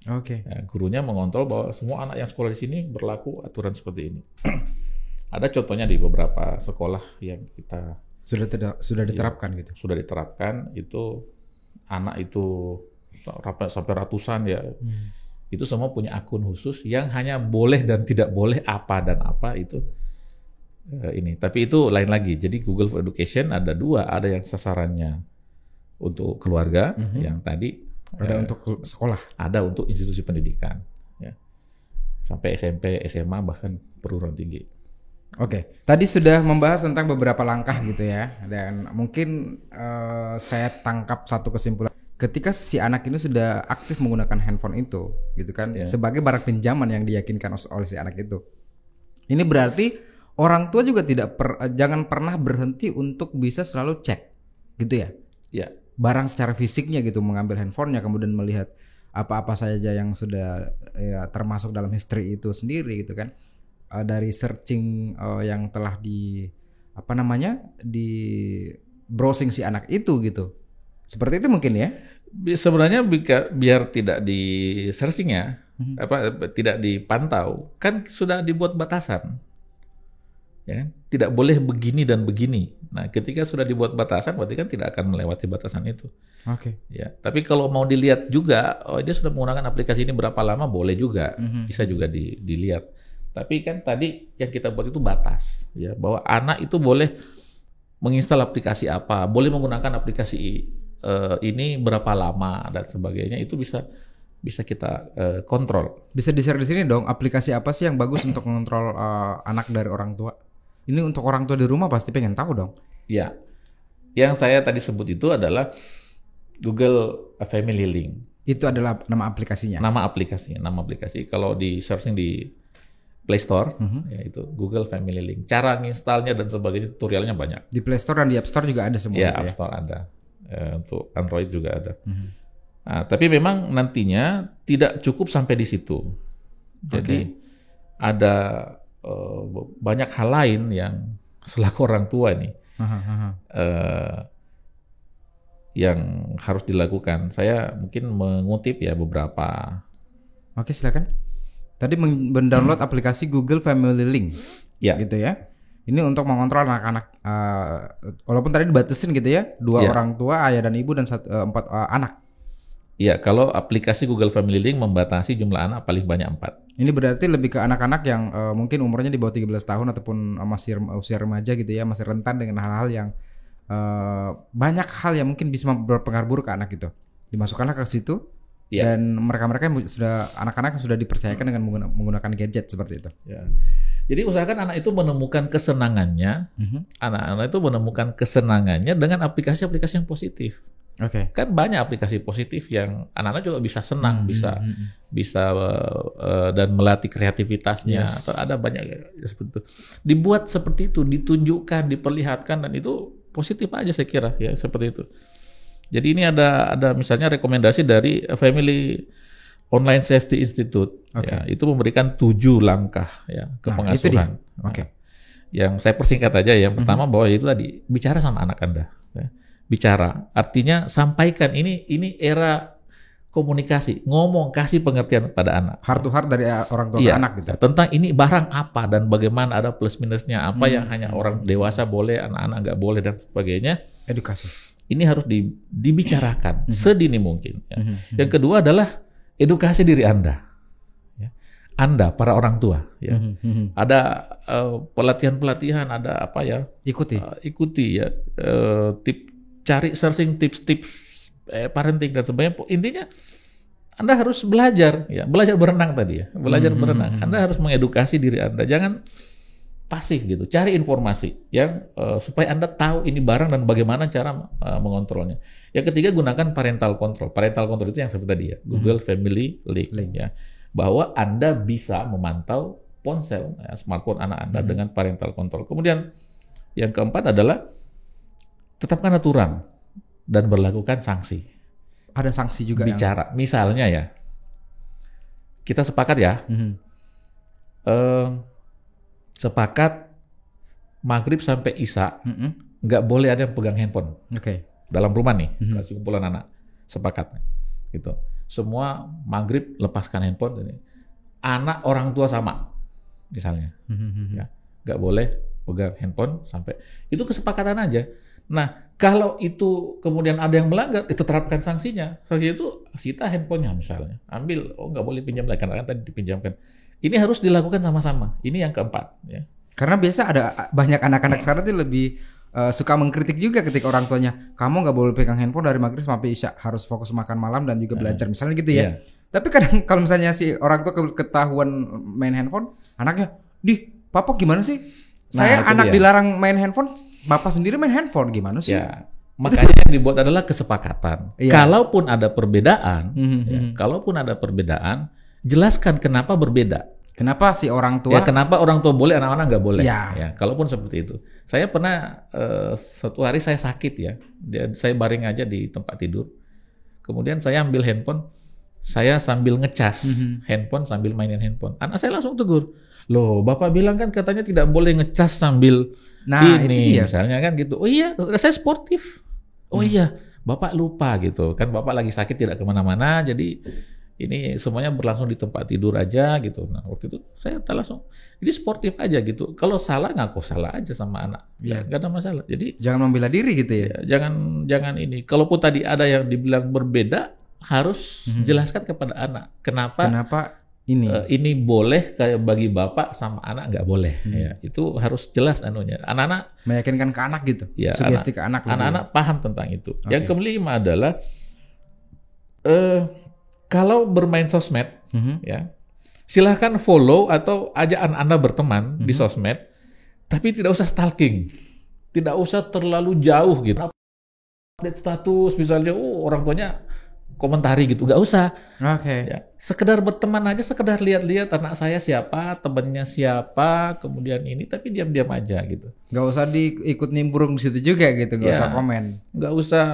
Ya, gurunya mengontrol bahwa semua anak yang sekolah di sini berlaku aturan seperti ini. Ada contohnya di beberapa sekolah yang kita sudah diterapkan gitu. Sudah diterapkan, itu anak itu sampai ratusan ya. Itu semua punya akun khusus yang hanya boleh dan tidak boleh apa dan apa itu ini. Tapi itu lain lagi. Jadi Google for Education ada 2, ada yang sasarannya untuk keluarga, yang tadi ada untuk sekolah, ada untuk institusi pendidikan, ya. Sampai SMP, SMA, bahkan perguruan tinggi. Tadi sudah membahas tentang beberapa langkah gitu ya, dan mungkin saya tangkap satu kesimpulan. Ketika si anak ini sudah aktif menggunakan handphone itu, gitu kan, sebagai barang pinjaman yang diyakinkan oleh si anak itu, ini berarti orang tua juga jangan pernah berhenti untuk bisa selalu cek, gitu ya? Ya. Barang secara fisiknya gitu, mengambil handphonenya, kemudian melihat apa-apa saja yang sudah termasuk dalam history itu sendiri gitu kan, dari searching yang telah di browsing si anak itu gitu, seperti itu mungkin ya. Sebenarnya biar tidak di searching ya, tidak dipantau, kan sudah dibuat batasan. Ya, tidak boleh begini dan begini. Nah, ketika sudah dibuat batasan, berarti kan tidak akan melewati batasan itu. Ya, tapi kalau mau dilihat juga, dia sudah menggunakan aplikasi ini berapa lama, boleh juga, bisa juga dilihat. Tapi kan tadi yang kita buat itu batas, ya, bahwa anak itu boleh menginstal aplikasi apa, boleh menggunakan aplikasi ini berapa lama dan sebagainya, itu bisa kita kontrol. Bisa di-share di sini dong, aplikasi apa sih yang bagus untuk mengontrol anak dari orang tua? Ini untuk orang tua di rumah pasti pengen tahu dong. Ya, yang saya tadi sebut itu adalah Google Family Link. Itu adalah nama aplikasinya? Nama aplikasi. Kalau di searching di Play Store, yaitu Google Family Link. Cara nginstalnya dan sebagainya, tutorialnya banyak. Di Play Store dan di App Store juga ada semua? Ya, App Store ada. Untuk Android juga ada. Nah, tapi memang nantinya tidak cukup sampai di situ. Jadi ada banyak hal lain yang selaku orang tua nih yang harus dilakukan. Saya mungkin mengutip ya beberapa. Oke, silakan. Tadi mendownload aplikasi Google Family Link, gitu ya. Ini untuk mengontrol anak-anak, walaupun tadi dibatasin gitu ya, 2 orang tua, ayah dan ibu dan 4 anak. Ya, kalau aplikasi Google Family Link membatasi jumlah anak paling banyak 4. Ini berarti lebih ke anak-anak yang mungkin umurnya di bawah 13 tahun ataupun masih usia remaja gitu ya, masih rentan dengan hal-hal yang banyak hal yang mungkin bisa berpengaruh buruk ke anak gitu. Dimasukkanlah ke situ dan mereka-mereka yang sudah anak-anak yang sudah dipercayakan dengan menggunakan gadget seperti itu. Ya. Jadi usahakan anak itu menemukan kesenangannya, anak-anak itu menemukan kesenangannya dengan aplikasi-aplikasi yang positif. Oke. Kan banyak aplikasi positif yang anak-anak juga bisa senang, bisa dan melatih kreativitasnya. Atau ada banyak seperti itu. Dibuat seperti itu, ditunjukkan, diperlihatkan, dan itu positif aja saya kira ya, seperti itu. Jadi ini ada misalnya rekomendasi dari Family Online Safety Institute. Ya, itu memberikan 7 langkah ya ke pengasuhan. Yang saya persingkat aja. Yang pertama bahwa itu tadi bicara sama anak Anda. Ya. Bicara, artinya sampaikan ini era komunikasi, ngomong, kasih pengertian pada anak. Heart to heart dari orang tua ke anak gitu. Tentang ini barang apa dan bagaimana, ada plus minusnya, apa yang hanya orang dewasa boleh, anak-anak nggak boleh dan sebagainya. Edukasi. Ini harus dibicarakan sedini mungkin. Ya. Yang kedua adalah edukasi diri Anda. Ya. Anda para orang tua. Ya. Ada pelatihan-pelatihan, ada apa ya? Ikuti ya. Cari searching tips-tips parenting dan sebagainya. Intinya Anda harus belajar berenang tadi ya, belajar berenang. Anda harus mengedukasi diri Anda, jangan pasif gitu. Cari informasi yang supaya Anda tahu ini barang dan bagaimana cara mengontrolnya. Yang ketiga, gunakan parental control. Parental control itu yang seperti tadi ya, Google Family Link ya, bahwa Anda bisa memantau ponsel, smartphone anak Anda dengan parental control. Kemudian yang keempat adalah tetapkan aturan dan berlakukan sanksi. Ada sanksi juga. Bicara, misalnya ya, kita sepakat ya, sepakat maghrib sampai isya nggak boleh ada yang pegang handphone. Dalam rumah nih, kasih kumpulan anak, sepakat, gitu. Semua maghrib lepaskan handphone. Anak orang tua sama, misalnya, ya, nggak boleh pegang handphone sampai itu kesepakatan aja. Nah, kalau itu kemudian ada yang melanggar, itu terapkan sanksinya. Sanksinya itu sita handphonenya misalnya. Ambil, nggak boleh pinjam lagi, karena kan tadi dipinjamkan. Ini harus dilakukan sama-sama. Ini yang keempat. Ya. Karena biasa ada banyak anak-anak sekarang itu lebih suka mengkritik juga ketika orang tuanya, kamu nggak boleh pegang handphone dari maghrib sampai isya, harus fokus makan malam dan juga belajar. Misalnya gitu ya. Tapi kadang kalau misalnya si orang tua ketahuan main handphone, anaknya, papa gimana sih? Saya anak dilarang main handphone, bapak sendiri main handphone, gimana sih? Ya, makanya yang dibuat adalah kesepakatan. Kalaupun ada perbedaan, jelaskan kenapa berbeda. Kenapa si orang tua? Ya, kenapa orang tua boleh, anak-anak nggak boleh? Ya, kalaupun seperti itu. Saya pernah suatu hari saya sakit ya, saya baring aja di tempat tidur. Kemudian saya ambil handphone, saya sambil ngecas handphone sambil mainin handphone. Anak saya langsung tegur. Loh, bapak bilang kan katanya tidak boleh ngecas sambil ini, misalnya kan gitu. Oh iya, saya sportif. Oh iya, bapak lupa gitu. Kan bapak lagi sakit tidak kemana-mana, jadi ini semuanya berlangsung di tempat tidur aja gitu. Nah, waktu itu saya langsung, jadi sportif aja gitu. Kalau salah ngaku salah aja sama anak, ya nggak ada masalah. Jadi jangan membela diri gitu ya. Jangan ini. Kalaupun tadi ada yang dibilang berbeda, harus jelaskan kepada anak kenapa ini boleh kayak bagi bapak sama anak nggak boleh. Ya, itu harus jelas anunya. Anak-anak meyakinkan ke anak gitu. Ya, sugesti ke anak. Anak-anak paham tentang itu. Yang kelima adalah kalau bermain sosmed, ya silahkan follow atau ajak Anda berteman di sosmed, tapi tidak usah stalking, tidak usah terlalu jauh gitu. Update status misalnya, orang tuanya komentari gitu, nggak usah. Ya, sekedar berteman aja, sekedar lihat-lihat anak saya siapa, temennya siapa, kemudian ini, tapi diam-diam aja gitu. Nggak usah diikut nimbrung di situ juga gitu, nggak usah komen. Nggak usah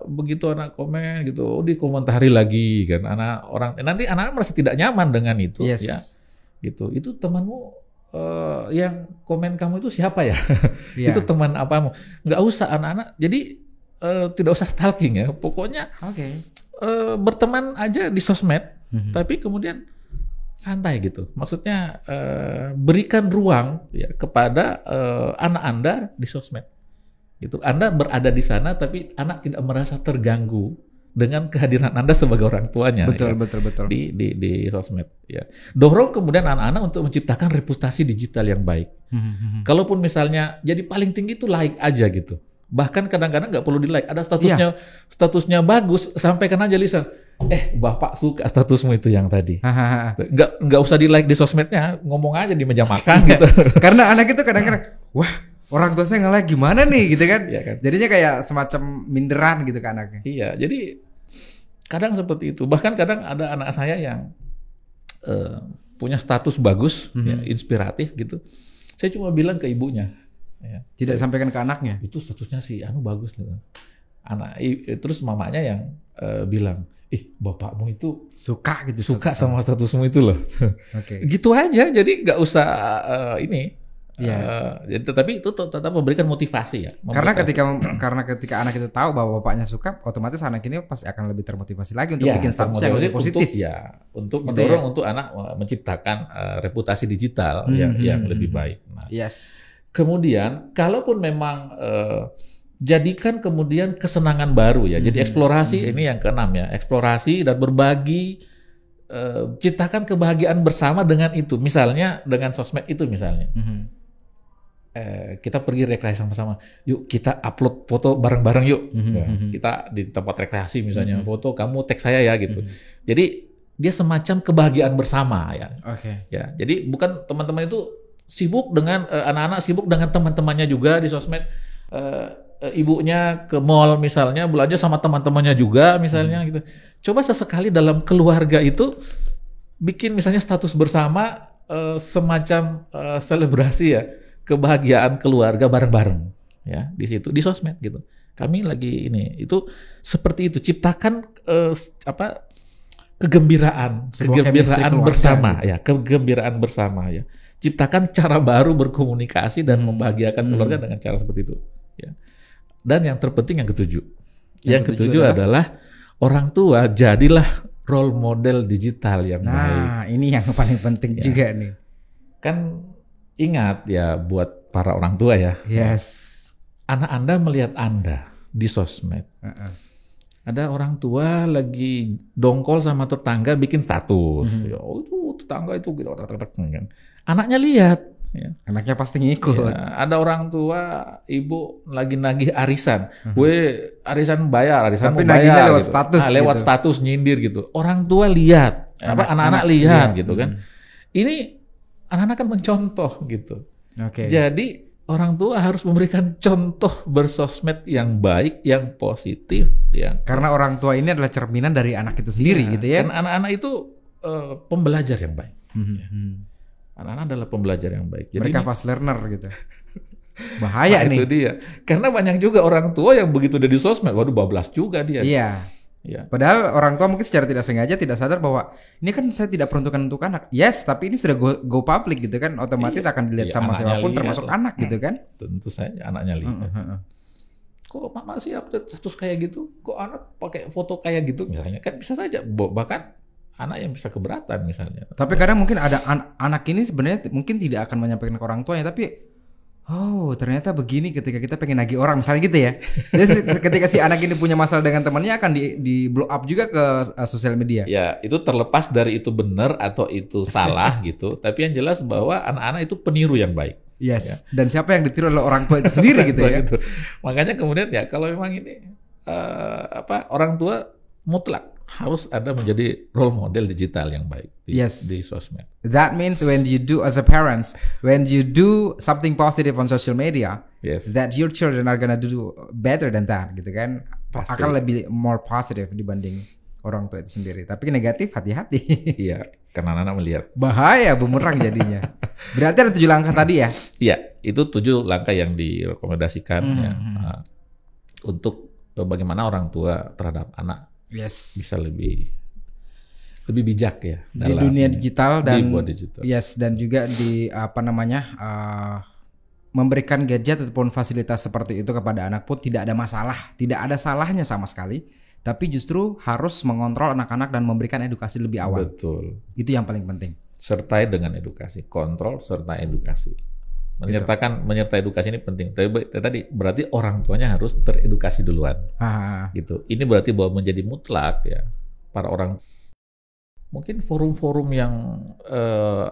begitu anak komen gitu, dikomentari lagi kan, nanti anak merasa tidak nyaman dengan itu, ya, gitu. Itu temanmu yang komen kamu itu siapa ya? Itu teman apamu? Nggak usah anak-anak, jadi tidak usah stalking ya, pokoknya. Berteman aja di sosmed, tapi kemudian santai gitu. Maksudnya berikan ruang ya kepada anak Anda di sosmed. Gitu. Anda berada di sana, tapi anak tidak merasa terganggu dengan kehadiran Anda sebagai orang tuanya. Betul, ya, betul. di sosmed. Ya. Dorong kemudian anak-anak untuk menciptakan reputasi digital yang baik. Kalaupun misalnya jadi paling tinggi itu like aja gitu. Bahkan kadang-kadang nggak perlu di like. Ada statusnya bagus, sampaikan aja lisan. Bapak suka statusmu itu yang tadi. Nggak usah di like di sosmednya, ngomong aja di meja makan gitu. Karena anak itu kadang-kadang, wah orang tua saya nge-like gimana nih gitu kan. Iya kan? Jadinya kayak semacam minderan gitu ke anaknya. Iya, jadi kadang seperti itu. Bahkan kadang ada anak saya yang punya status bagus, ya, inspiratif gitu. Saya cuma bilang ke ibunya. Ya, Tidak sampaikan ke anaknya. Itu statusnya si Anu bagus gitu. Terus mamanya yang bilang, bapakmu itu Suka gitu. suka sama statusmu itu loh. Oke. Gitu aja, jadi nggak usah ini. Iya. Tapi itu tetap memberikan motivasi ya. Karena ketika anak itu tahu bahwa bapaknya suka, otomatis anak ini pasti akan lebih termotivasi lagi untuk bikin status yang lebih positif. Untuk Gitu mendorong ya? untuk anak menciptakan reputasi digital yang lebih baik. Nah, Yes. kemudian, kalaupun memang jadikan kemudian kesenangan baru ya. Jadi eksplorasi ini yang keenam ya. Eksplorasi dan berbagi, ciptakan kebahagiaan bersama dengan itu. Misalnya dengan sosmed itu misalnya. Kita pergi rekreasi sama-sama. Yuk kita upload foto bareng-bareng yuk. Ya, kita di tempat rekreasi misalnya. Foto kamu tag saya ya gitu. Jadi dia semacam kebahagiaan bersama ya. Oke. Ya, jadi bukan teman-teman itu sibuk dengan anak-anak sibuk dengan teman-temannya juga di sosmed. Ibunya ke mall misalnya belanja sama teman-temannya juga misalnya gitu. Coba sesekali dalam keluarga itu bikin misalnya status bersama semacam selebrasi ya kebahagiaan keluarga bareng-bareng ya di situ di sosmed gitu. Kami lagi ini itu seperti itu ciptakan kegembiraan bersama gitu. ya kegembiraan bersama ya. Ciptakan cara baru berkomunikasi dan membahagiakan keluarga dengan cara seperti itu. Ya. Dan yang terpenting yang ketujuh. Yang ketujuh adalah orang tua jadilah role model digital yang baik. Nah, ini yang paling penting juga nih. Kan ingat ya buat para orang tua ya. Yes. Anak Anda melihat Anda di sosmed. Ada orang tua lagi dongkol sama tetangga bikin status. Ya, itu tetangga itu gitu. Kan. Anaknya lihat. Ya. Anaknya pasti ngikut. Ya, ada orang tua, ibu lagi nagih arisan. Arisan bayar, arisan tapi mau bayar. lewat gitu. status. Lewat gitu. status nyindir gitu. Orang tua lihat, anak-anak lihat gitu kan. Ini anak-anak kan mencontoh gitu. Oke. Jadi orang tua harus memberikan contoh bersosmed yang baik, yang positif. Karena orang tua ini adalah cerminan dari anak itu sendiri gitu ya. Karena anak-anak itu pembelajar yang baik. Anak-anak adalah pembelajar yang baik. Jadi mereka fast learner gitu. Bahaya nih. Itu dia. Karena banyak juga orang tua yang begitu udah di sosmed, waduh bablas juga dia. Iya. Ya. Padahal orang tua mungkin secara tidak sengaja tidak sadar bahwa ini kan saya tidak peruntukan untuk anak. Yes, tapi ini sudah go public gitu kan, otomatis akan dilihat sama siapapun termasuk anak gitu kan. Tentu saja anaknya lihat. Kok mama sih update status kayak gitu? Kok anak pakai foto kayak gitu misalnya? Kan bisa saja bahkan anak yang bisa keberatan misalnya. Tapi kadang mungkin ada anak ini sebenarnya mungkin tidak akan menyampaikan ke orang tuanya, tapi ternyata begini ketika kita pengen nagih orang misalnya gitu ya. Jadi ketika si anak ini punya masalah dengan temannya akan di blow up juga ke sosial media. Ya, itu terlepas dari itu benar atau itu salah gitu. Tapi yang jelas bahwa anak-anak itu peniru yang baik. Yes. Ya. Dan siapa yang ditiru oleh orang tua itu sendiri gitu ya. Gitu. Makanya kemudian ya kalau memang ini orang tua mutlak harus ada menjadi role model digital yang baik di sosmed. That means when you do as a parents, when you do something positive on social media, that your children are gonna do better than that, gitu kan? Pasti. Akan lebih more positive dibanding orang tua itu sendiri. Tapi negatif hati-hati. Iya, karena anak-anak melihat. Bahaya bumerang jadinya. Berarti ada 7 langkah tadi ya? Iya, itu 7 langkah yang direkomendasikan untuk bagaimana orang tua terhadap anak. Bisa lebih bijak ya di dunia digital dan digital. Dan juga di memberikan gadget ataupun fasilitas seperti itu kepada anak pun tidak ada masalah, tidak ada salahnya sama sekali, tapi justru harus mengontrol anak-anak dan memberikan edukasi lebih awal. Betul. Itu yang paling penting. Sertai dengan edukasi, kontrol serta edukasi. Menyertai edukasi ini penting. Tadi berarti orang tuanya harus teredukasi duluan. Gitu. Ini berarti bahwa menjadi mutlak ya para orang. Mungkin forum-forum yang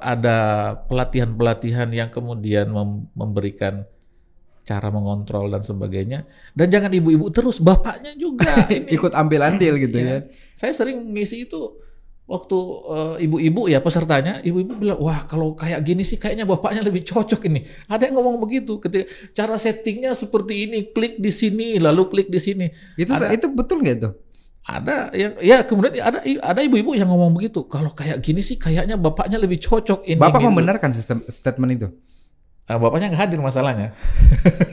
ada pelatihan-pelatihan yang kemudian memberikan cara mengontrol dan sebagainya. Dan jangan ibu-ibu terus, bapaknya juga ini. Ikut ambil andil gitu ya. Saya sering ngisi itu waktu ibu-ibu ya pesertanya, ibu-ibu bilang, wah kalau kayak gini sih kayaknya bapaknya lebih cocok ini. Ada yang ngomong begitu, ketika cara settingnya seperti ini, klik di sini, lalu klik di sini. Itu betul nggak tuh? Ada yang ya kemudian ada ibu-ibu yang ngomong begitu. Kalau kayak gini sih kayaknya bapaknya lebih cocok ini. Bapak gitu. membenarkan statement itu? Bapaknya nggak hadir masalahnya.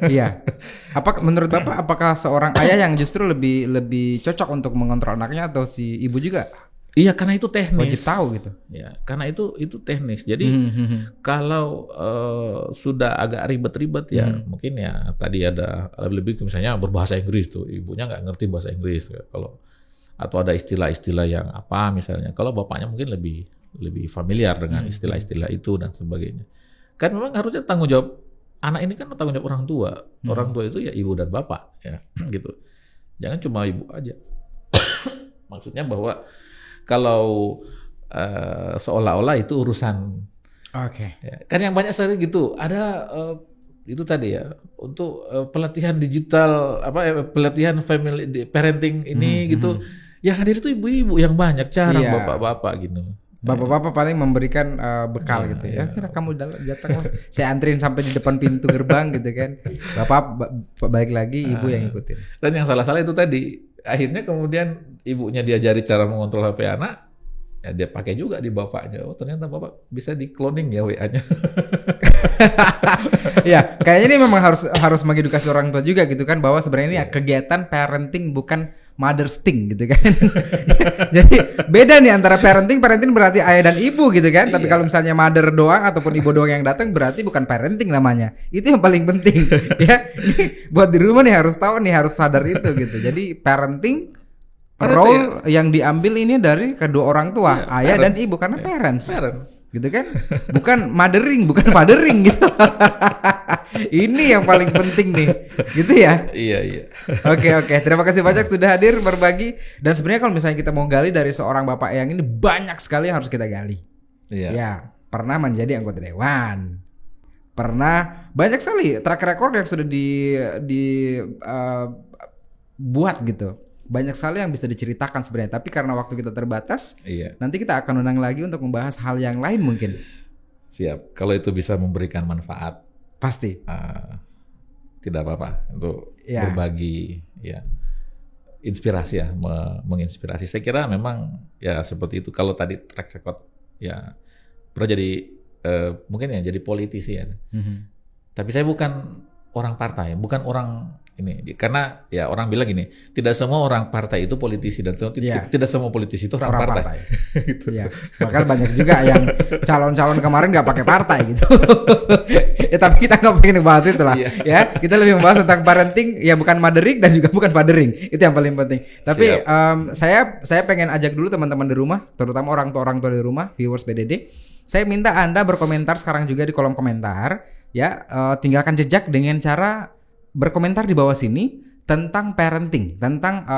Iya. Menurut Bapak apakah seorang ayah yang justru lebih cocok untuk mengontrol anaknya atau si ibu juga? Iya, karena itu teknis. Wajib tahu gitu. Ya, karena itu teknis. Jadi kalau sudah agak ribet-ribet ya, mungkin ya tadi ada lebih misalnya berbahasa Inggris tuh, ibunya nggak ngerti bahasa Inggris kalau atau ada istilah-istilah yang apa misalnya. Kalau bapaknya mungkin lebih familiar dengan istilah-istilah itu dan sebagainya. Kan memang harusnya tanggung jawab anak ini kan tanggung jawab orang tua. Orang tua itu ya ibu dan bapak ya, gitu. Jangan cuma ibu aja. Maksudnya bahwa kalau seolah-olah itu urusan, ya, kan yang banyak sekali gitu. Ada itu tadi ya untuk pelatihan digital pelatihan family parenting ini gitu. Yang hadir itu ibu-ibu yang banyak, jarang bapak-bapak gitu. Bapak-bapak paling memberikan bekal gitu ya. Kira kamu datang, saya anterin sampai di depan pintu gerbang gitu kan. Bapak balik lagi, ibu yang ikutin. Dan yang salah-salah itu tadi, akhirnya kemudian ibunya diajari cara mengontrol HP anak, ya dia pakai juga di bapaknya. Oh ternyata bapak bisa di cloning ya WA-nya. Ya, kayaknya ini memang harus mengedukasi orang tua juga gitu kan, bahwa sebenarnya ini kegiatan parenting bukan mother's thing gitu kan. Jadi beda nih antara parenting berarti ayah dan ibu gitu kan. Tapi kalau misalnya mother doang ataupun ibu doang yang datang berarti bukan parenting namanya. Itu yang paling penting ya. Buat di rumah nih harus tahu nih, harus sadar itu gitu. Jadi parenting role yang diambil ini dari kedua orang tua, ayah dan ibu, karena parents. Gitu kan? Bukan mothering, bukan fathering gitu. Ini yang paling penting nih. Gitu ya? Iya. Oke. Terima kasih banyak sudah hadir berbagi. Dan sebenarnya kalau misalnya kita mau gali dari seorang bapak yang ini, banyak sekali yang harus kita gali. Iya. Ya, pernah menjadi anggota dewan. Pernah banyak sekali track record yang sudah buat gitu. Banyak sekali yang bisa diceritakan sebenarnya, tapi karena waktu kita terbatas, nanti kita akan undang lagi untuk membahas hal yang lain mungkin. Siap. Kalau itu bisa memberikan manfaat, pasti. Tidak apa-apa untuk berbagi, ya, inspirasi ya, menginspirasi. Saya kira memang ya seperti itu. Kalau tadi track record, ya, pernah jadi mungkin ya jadi politisi ya. Tapi saya bukan orang partai, bukan orang ini, karena ya orang bilang gini, tidak semua orang partai itu politisi dan tidak semua politisi itu orang partai. Gitu. Ya, bahkan banyak juga yang calon-calon kemarin nggak pakai partai gitu. Ya tapi kita nggak pengen bahas itu lah. Ya kita lebih membahas tentang parenting, ya bukan mothering dan juga bukan fathering. Itu yang paling penting. Tapi saya pengen ajak dulu teman-teman di rumah, terutama orang tua di rumah, viewers BDD. Saya minta Anda berkomentar sekarang juga di kolom komentar. Ya, tinggalkan jejak dengan cara berkomentar di bawah sini tentang parenting, tentang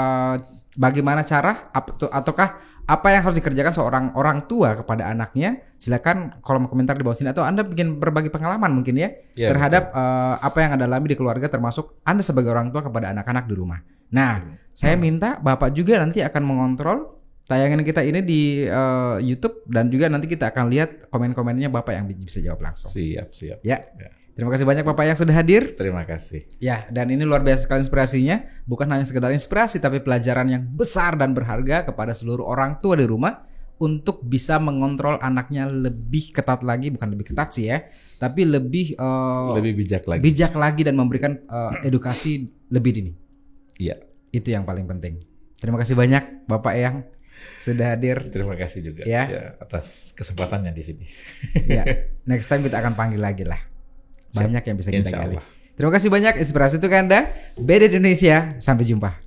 bagaimana cara ataukah apa yang harus dikerjakan seorang orang tua kepada anaknya. Silakan kolom komentar di bawah sini, atau Anda ingin berbagi pengalaman mungkin ya terhadap apa yang Anda alami di keluarga, termasuk Anda sebagai orang tua kepada anak-anak di rumah. Nah, saya minta Bapak juga nanti akan mengontrol tayangan kita ini di YouTube, dan juga nanti kita akan lihat komen-komennya Bapak yang bisa jawab langsung. Siap. Ya. Terima kasih banyak Bapak yang sudah hadir. Terima kasih. Ya, dan ini luar biasa sekali inspirasinya. Bukan hanya sekedar inspirasi, tapi pelajaran yang besar dan berharga kepada seluruh orang tua di rumah untuk bisa mengontrol anaknya lebih ketat lagi, bukan lebih ketat sih ya, tapi lebih bijak lagi dan memberikan edukasi lebih dini. Iya. Itu yang paling penting. Terima kasih banyak Bapak yang sudah hadir. Terima kasih juga ya atas kesempatannya di sini. Ya, next time kita akan panggil lagi lah. Banyak yang bisa kita gali. Allah. Terima kasih banyak, inspirasi itu Anda. BDD Indonesia, sampai jumpa.